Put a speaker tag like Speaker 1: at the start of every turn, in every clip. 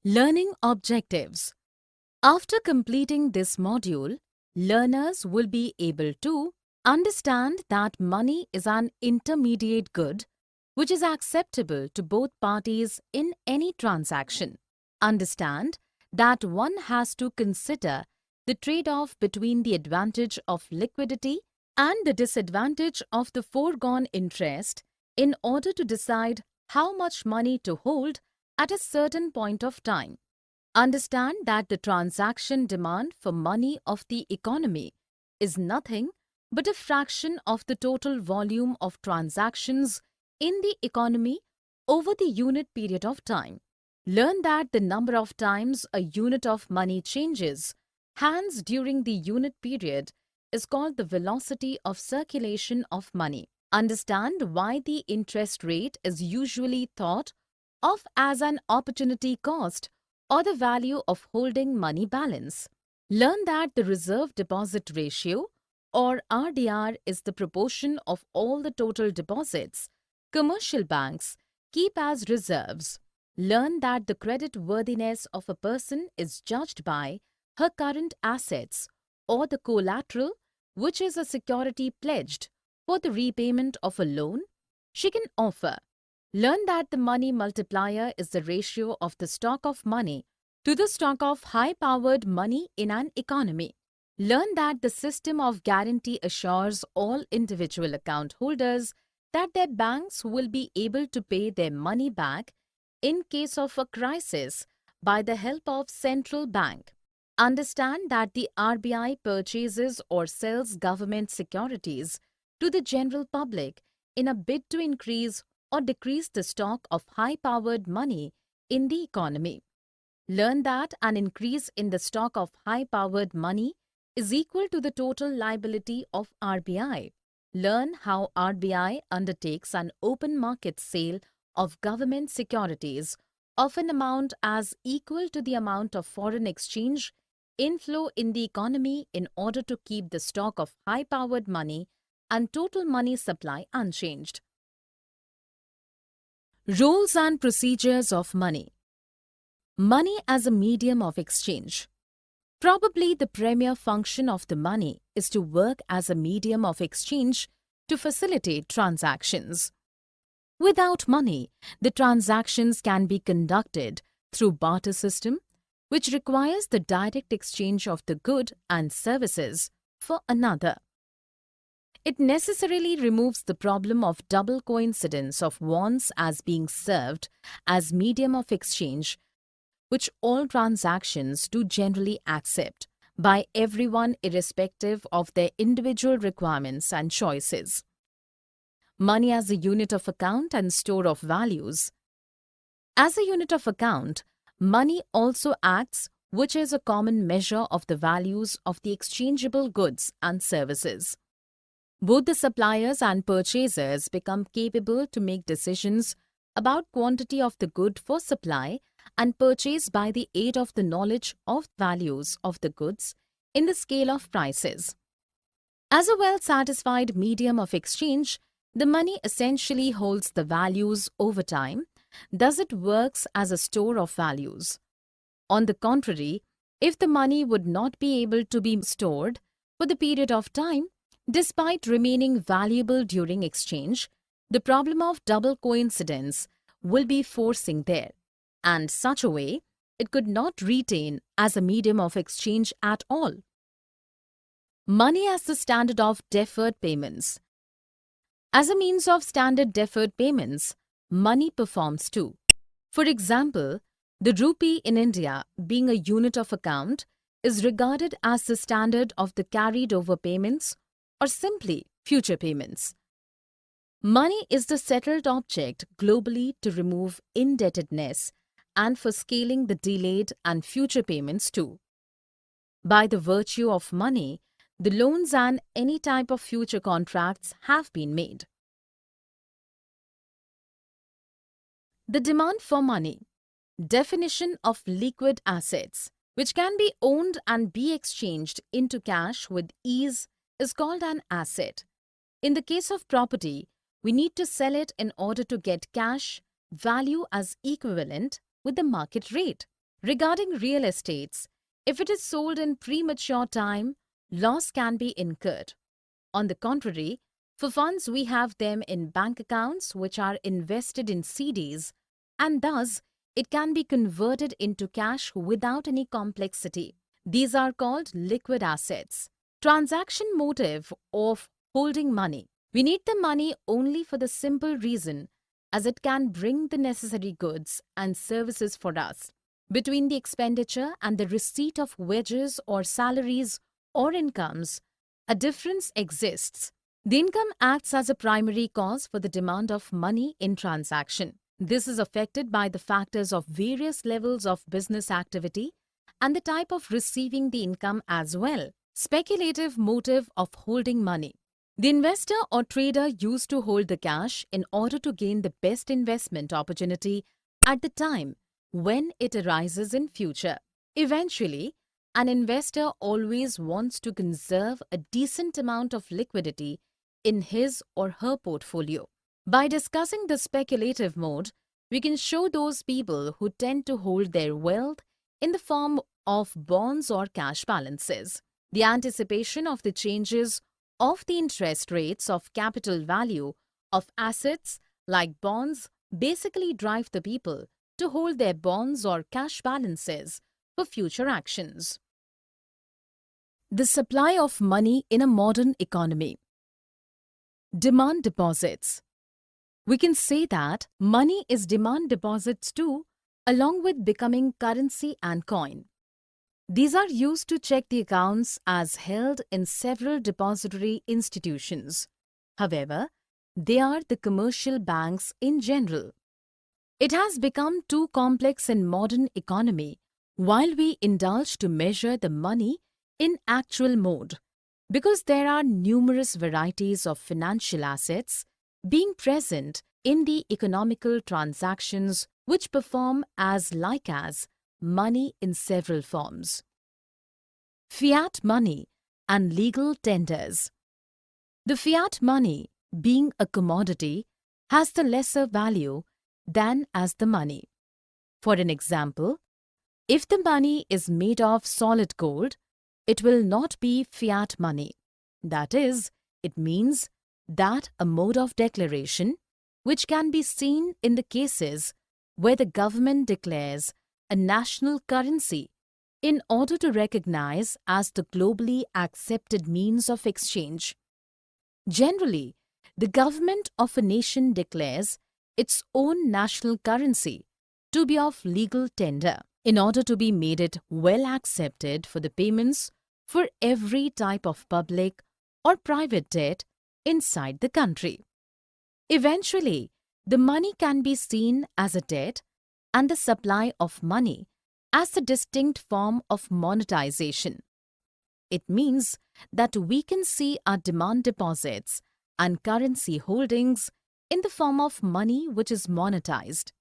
Speaker 1: Learning objectives. After completing this module, learners will be able to understand that money is an intermediate good which is acceptable to both parties in any transaction. Understand that one has to consider the trade-off between the advantage of liquidity and the disadvantage of the foregone interest in order to decide how much money to hold at a certain point of time. Understand that the transaction demand for money of the economy is nothing but a fraction of the total volume of transactions in the economy over the unit period of time. Learn that the number of times a unit of money changes hands during the unit period is called the velocity of circulation of money. Understand why the interest rate is usually thought of as an opportunity cost or the value of holding money balance. Learn that the reserve deposit ratio or RDR is the proportion of all the total deposits commercial banks keep as reserves. Learn that the credit worthiness of a person is judged by her current assets or the collateral, which is a security pledged for the repayment of a loan she can offer. Learn that the money multiplier is the ratio of the stock of money to the stock of high-powered money in an economy. Learn that the system of guarantee assures all individual account holders that their banks will be able to pay their money back in case of a crisis by the help of central bank. Understand that the RBI purchases or sells government securities to the general public in a bid to increase or decrease the stock of high-powered money in the economy. Learn that an increase in the stock of high-powered money is equal to the total liability of RBI. Learn how RBI undertakes an open market sale of government securities of an amount as equal to the amount of foreign exchange inflow in the economy in order to keep the stock of high-powered money and total money supply unchanged. Rules and procedures of money. Money as a medium of exchange. Probably the premier function of the money is to work as a medium of exchange to facilitate transactions. Without money, the transactions can be conducted through barter system, which requires the direct exchange of the good and services for another. It necessarily removes the problem of double coincidence of wants as being served as medium of exchange, which all transactions do generally accept by everyone irrespective of their individual requirements and choices. Money as a unit of account and store of values. As a unit of account, money also acts, which is a common measure of the values of the exchangeable goods and services. Both the suppliers and purchasers become capable to make decisions about quantity of the good for supply and purchase by the aid of the knowledge of values of the goods in the scale of prices. As a well-satisfied medium of exchange, the money essentially holds the values over time, thus it works as a store of values. On the contrary, if the money would not be able to be stored for the period of time, despite remaining valuable during exchange, the problem of double coincidence will be forcing there, and such a way it could not retain as a medium of exchange at all. Money as the standard of deferred payments. As a means of standard deferred payments, money performs too. For example, the rupee in India, being a unit of account, is regarded as the standard of the carried over payments or simply future payments. Money is the settled object globally to remove indebtedness and for scaling the delayed and future payments too. By the virtue of money, the loans and any type of future contracts have been made. The demand for money. Definition of liquid assets, which can be owned and be exchanged into cash with ease, is called an asset. In the case of property, we need to sell it in order to get cash value as equivalent with the market rate. Regarding real estates, if it is sold in premature time, loss can be incurred. On the contrary, for funds, we have them in bank accounts which are invested in CDs, and thus it can be converted into cash without any complexity. These are called liquid assets. Transaction motive of holding money. We need the money only for the simple reason as it can bring the necessary goods and services for us. Between the expenditure and the receipt of wages or salaries or incomes, a difference exists. The income acts as a primary cause for the demand of money in transaction. This is affected by the factors of various levels of business activity and the type of receiving the income as well. Speculative motive of holding money. The investor or trader used to hold the cash in order to gain the best investment opportunity at the time when it arises in future. Eventually, an investor always wants to conserve a decent amount of liquidity in his or her portfolio. By discussing the speculative mode, we can show those people who tend to hold their wealth in the form of bonds or cash balances. The anticipation of the changes of the interest rates of capital value of assets like bonds basically drive the people to hold their bonds or cash balances for future actions. The supply of money in a modern economy. Demand deposits. We can say that money is demand deposits too, along with becoming currency and coin. These are used to check the accounts as held in several depository institutions. However, they are the commercial banks in general. It has become too complex in modern economy while we indulge to measure the money in actual mode, because there are numerous varieties of financial assets being present in the economical transactions which perform as money in several forms. Fiat money and legal tenders. The fiat money, being a commodity, has the lesser value than as the money. For an example, if the money is made of solid gold, it will not be fiat money. That is, it means that a mode of declaration, which can be seen in the cases where the government declares a national currency in order to recognize as the globally accepted means of exchange. Generally, the government of a nation declares its own national currency to be of legal tender in order to be made it well accepted for the payments for every type of public or private debt inside the country. Eventually, the money can be seen as a debt and the supply of money as the distinct form of monetization. It means that we can see our demand deposits and currency holdings in the form of money which is monetized.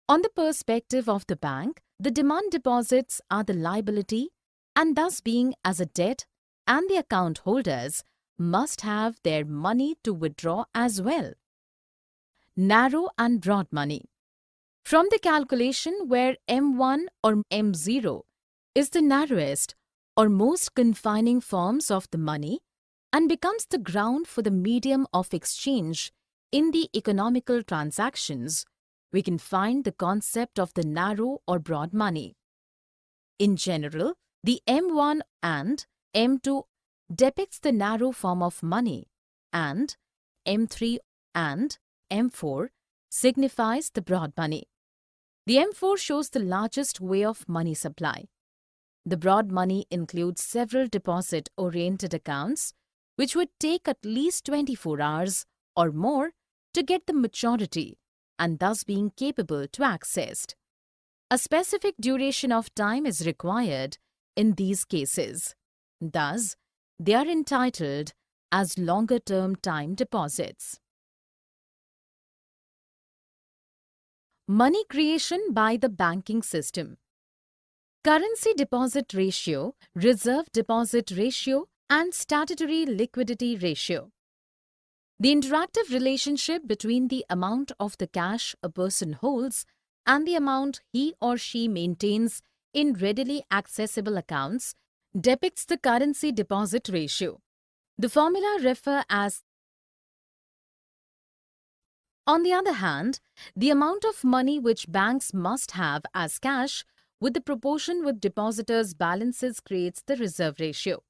Speaker 1: On the perspective of the bank, the demand deposits are the liability and thus being as a debt, and the account holders must have their money to withdraw as well. Narrow and broad money. From the calculation where M1 or M0 is the narrowest or most confining forms of the money and becomes the ground for the medium of exchange in the economical transactions, we can find the concept of the narrow or broad money. In general, the M1 and M2 depicts the narrow form of money, and M3 and M4 signifies the broad money. The M4 shows the largest way of money supply. The broad money includes several deposit-oriented accounts which would take at least 24 hours or more to get the maturity and thus being capable to accessed. A specific duration of time is required in these cases. Thus, they are entitled as longer-term time deposits. Money creation by the banking system. Currency deposit ratio, reserve deposit ratio, and statutory liquidity ratio. The interactive relationship between the amount of the cash a person holds and the amount he or she maintains in readily accessible accounts depicts the currency deposit ratio. The formula refer as. On the other hand, the amount of money which banks must have as cash with the proportion with depositors' balances creates the reserve ratio.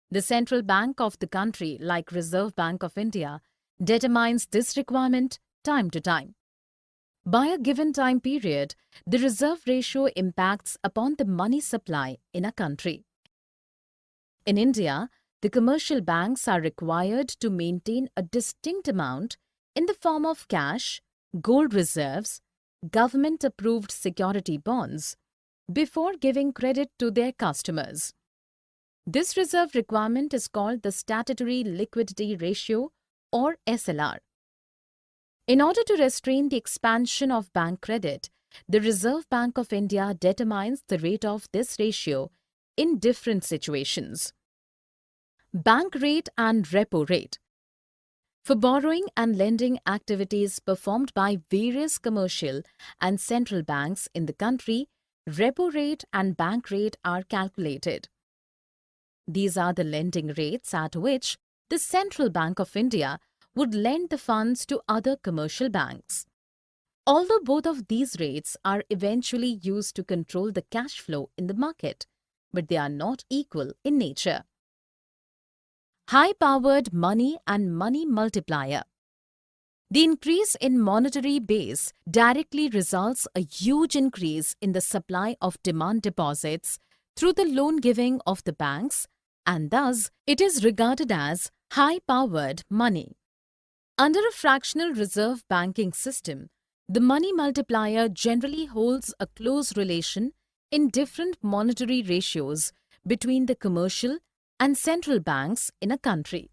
Speaker 1: The central bank of the country, like Reserve Bank of India, determines this requirement time to time. By a given time period, the reserve ratio impacts upon the money supply in a country. In India, the commercial banks are required to maintain a distinct amount in the form of cash, gold reserves, government-approved security bonds before giving credit to their customers. This reserve requirement is called the Statutory Liquidity Ratio or SLR. In order to restrain the expansion of bank credit, the Reserve Bank of India determines the rate of this ratio in different situations. Bank rate and repo rate. For borrowing and lending activities performed by various commercial and central banks in the country, repo rate and bank rate are calculated. These are the lending rates at which the Central Bank of India would lend the funds to other commercial banks. Although both of these rates are eventually used to control the cash flow in the market, but they are not equal in nature. High-powered money and money multiplier. The increase in monetary base directly results a huge increase in the supply of demand deposits through the loan giving of the banks, and thus it is regarded as high-powered money. Under a fractional reserve banking system, the money multiplier generally holds a close relation in different monetary ratios between the commercial and central banks in a country.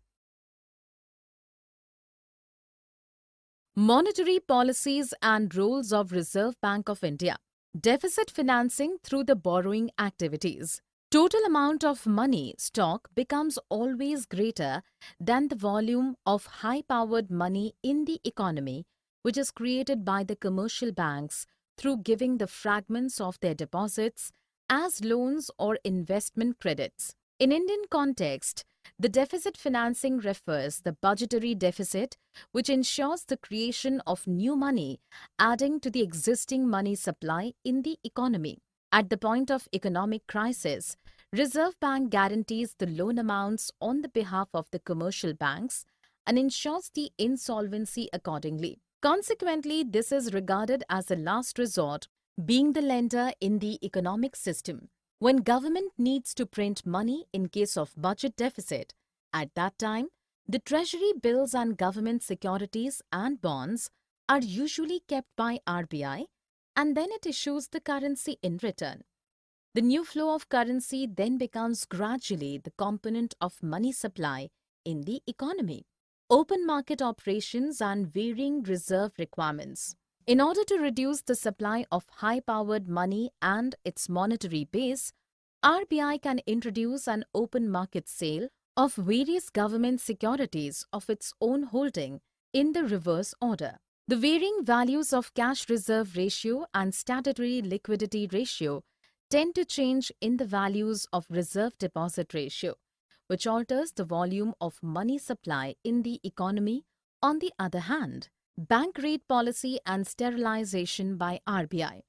Speaker 1: Monetary policies and roles of Reserve Bank of India. Deficit financing through the borrowing activities. Total amount of money stock becomes always greater than the volume of high-powered money in the economy, which is created by the commercial banks through giving the fragments of their deposits as loans or investment credits. In Indian context, the deficit financing refers the budgetary deficit, which ensures the creation of new money, adding to the existing money supply in the economy. At the point of economic crisis, Reserve Bank guarantees the loan amounts on the behalf of the commercial banks and ensures the insolvency accordingly. Consequently, this is regarded as a last resort, being the lender in the economic system. When government needs to print money in case of budget deficit, at that time, the treasury bills and government securities and bonds are usually kept by RBI, and then it issues the currency in return. The new flow of currency then becomes gradually the component of money supply in the economy. Open market operations and varying reserve requirements. In order to reduce the supply of high-powered money and its monetary base, RBI can introduce an open market sale of various government securities of its own holding in the reverse order. The varying values of cash reserve ratio and statutory liquidity ratio tend to change in the values of reserve deposit ratio, which alters the volume of money supply in the economy. On the other hand, bank rate policy and sterilization by RBI.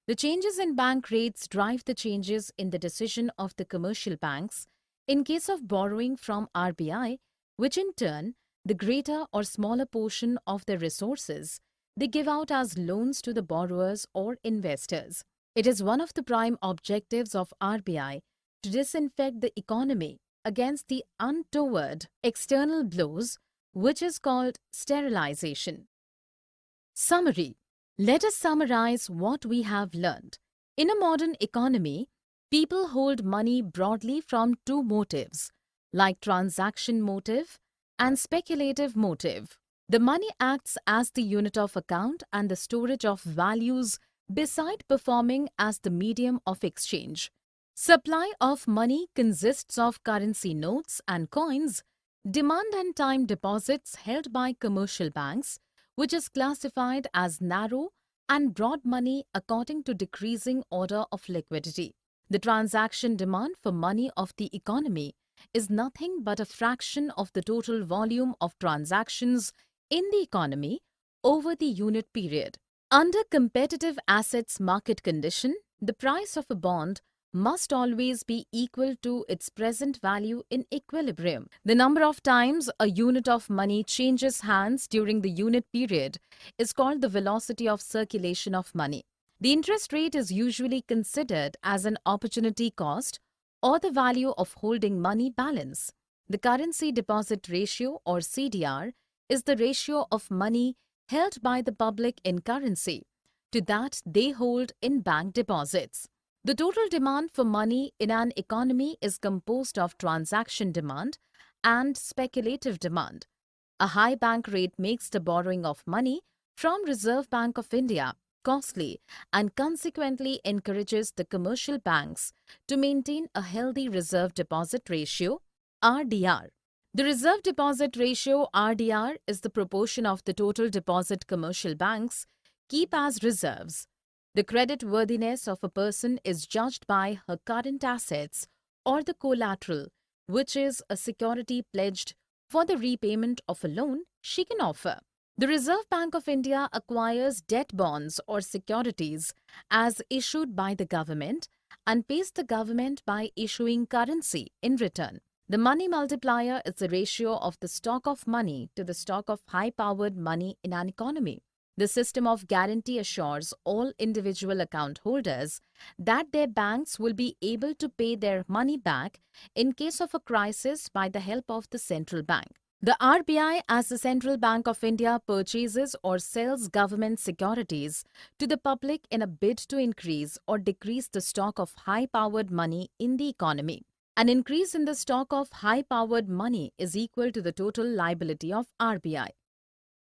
Speaker 1: The changes in bank rates drive the changes in the decision of the commercial banks in case of borrowing from RBI, which in turn, the greater or smaller portion of their resources they give out as loans to the borrowers or investors. It is one of the prime objectives of RBI to disinfect the economy against the untoward external blows, which is called sterilization. Summary. Let us summarize what we have learned. In a modern economy, people hold money broadly from two motives, like transaction motive and speculative motive. The money acts as the unit of account and the storage of values beside performing as the medium of exchange. Supply of money consists of currency notes and coins, demand and time deposits held by commercial banks, which is classified as narrow and broad money according to decreasing order of liquidity. The transaction demand for money of the economy is nothing but a fraction of the total volume of transactions in the economy over the unit period. Under competitive assets market condition, the price of a bond must always be equal to its present value in equilibrium. The number of times a unit of money changes hands during the unit period is called the velocity of circulation of money. The interest rate is usually considered as an opportunity cost or the value of holding money balance. The currency deposit ratio or CDR is the ratio of money held by the public in currency to that they hold in bank deposits. The total demand for money in an economy is composed of transaction demand and speculative demand. A high bank rate makes the borrowing of money from Reserve Bank of India costly and consequently encourages the commercial banks to maintain a healthy reserve deposit ratio (RDR). The reserve deposit ratio (RDR) is the proportion of the total deposit commercial banks keep as reserves. The credit worthiness of a person is judged by her current assets or the collateral, which is a security pledged for the repayment of a loan she can offer. The Reserve Bank of India acquires debt bonds or securities as issued by the government and pays the government by issuing currency in return. The money multiplier is the ratio of the stock of money to the stock of high-powered money in an economy. The system of guarantee assures all individual account holders that their banks will be able to pay their money back in case of a crisis by the help of the central bank. The RBI, as the Central Bank of India, purchases or sells government securities to the public in a bid to increase or decrease the stock of high-powered money in the economy. An increase in the stock of high-powered money is equal to the total liability of RBI.